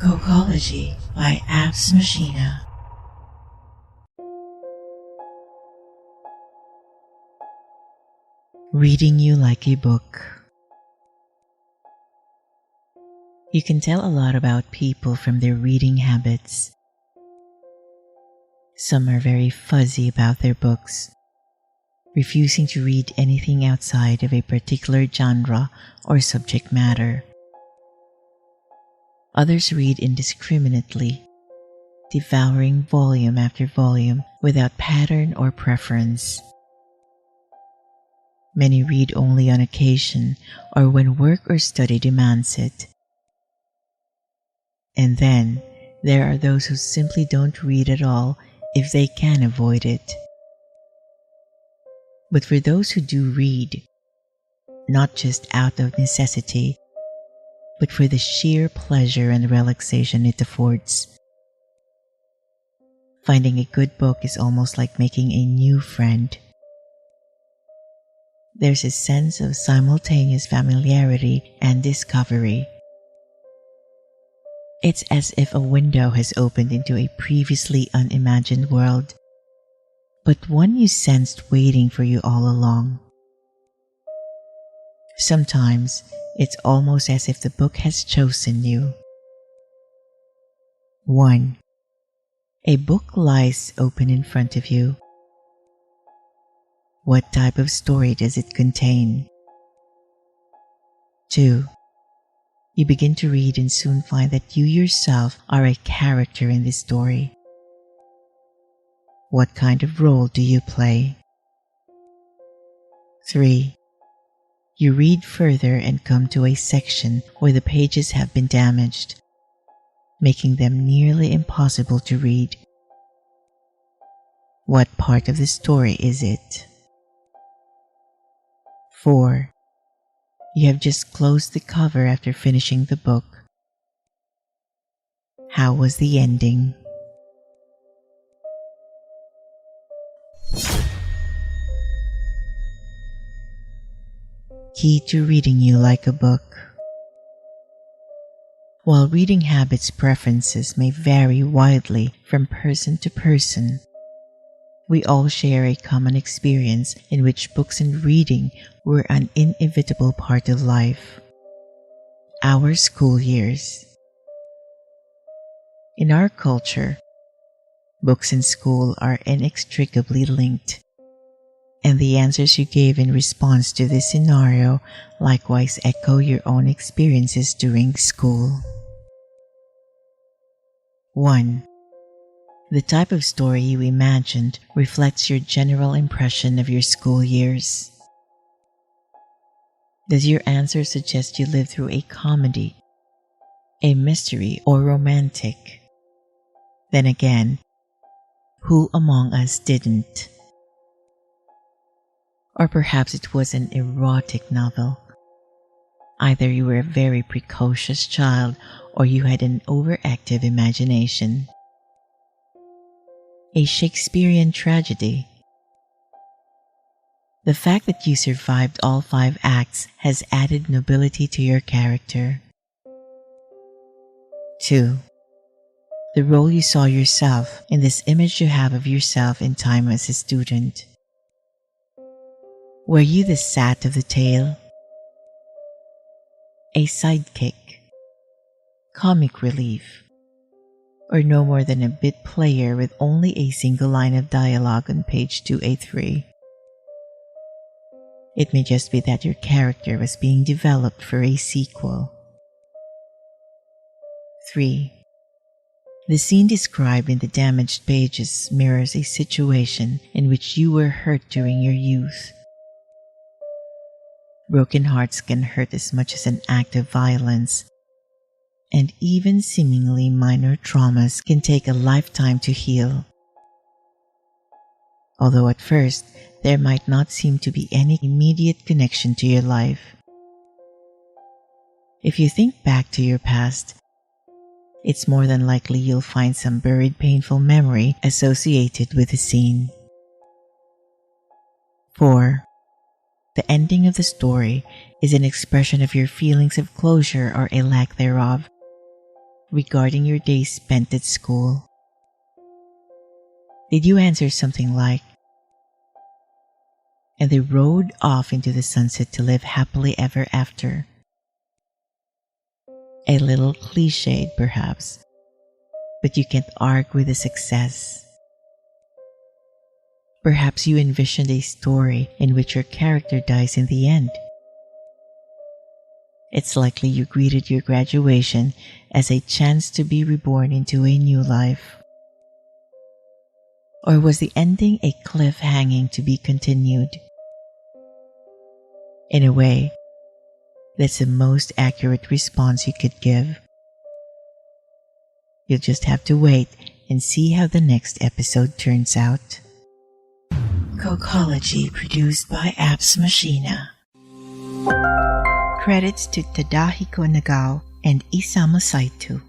Kokology by Machina. Reading you like a book. You can tell a lot about people from their reading habits. Some are very fuzzy about their books, refusing to read anything outside of a particular genre or subject matter. Others read indiscriminately, devouring volume after volume without pattern or preference. Many read only on occasion or when work or study demands it. And then there are those who simply don't read at all if they can avoid it. But for those who do read, not just out of necessity, but for the sheer pleasure and relaxation it affords, finding a good book is almost like making a new friend. There's a sense of simultaneous familiarity and discovery. It's as if a window has opened into a previously unimagined world, but one you sensed waiting for you all along. Sometimes it's almost as if the book has chosen you. 1. A book lies open in front of you. What type of story does it contain? 2. You begin to read and soon find that you yourself are a character in this story. What kind of role do you play? 3. You read further and come to a section where the pages have been damaged, making them nearly impossible to read. What part of the story is it? 4. You have just closed the cover after finishing the book. How was the ending? Key to reading you like a book. While reading habits preferences may vary widely from person to person, we all share a common experience in which books and reading were an inevitable part of life. Our school years. In our culture, books and school are inextricably linked, and the answers you gave in response to this scenario likewise echo your own experiences during school. 1. The type of story you imagined reflects your general impression of your school years. Does your answer suggest you lived through a comedy, a mystery, or romantic? Then again, who among us didn't? Or perhaps it was an erotic novel. Either you were a very precocious child or you had an overactive imagination. A Shakespearean tragedy. The fact that you survived all 5 acts has added nobility to your character. 2. The role you saw yourself in this image you have of yourself in time as a student. Were you the sat of the tale? A sidekick? Comic relief? Or no more than a bit player with only a single line of dialogue on page 283? It may just be that your character was being developed for a sequel. 3. The scene described in the damaged pages mirrors a situation in which you were hurt during your youth. Broken hearts can hurt as much as an act of violence, and even seemingly minor traumas can take a lifetime to heal. Although at first, there might not seem to be any immediate connection to your life. If you think back to your past, it's more than likely you'll find some buried painful memory associated with the scene. 4. The ending of the story is an expression of your feelings of closure or a lack thereof, regarding your days spent at school? Did you answer something like, "And they rode off into the sunset to live happily ever after"? A little cliched, perhaps, but you can't argue with the success. Perhaps you envisioned a story in which your character dies in the end. It's likely you greeted your graduation as a chance to be reborn into a new life. Or was the ending a cliff hanging to be continued? In a way, that's the most accurate response you could give. You'll just have to wait and see how the next episode turns out. Kokology, produced by Machina. Credits to Tadahiko Nagao and Isamu Saito.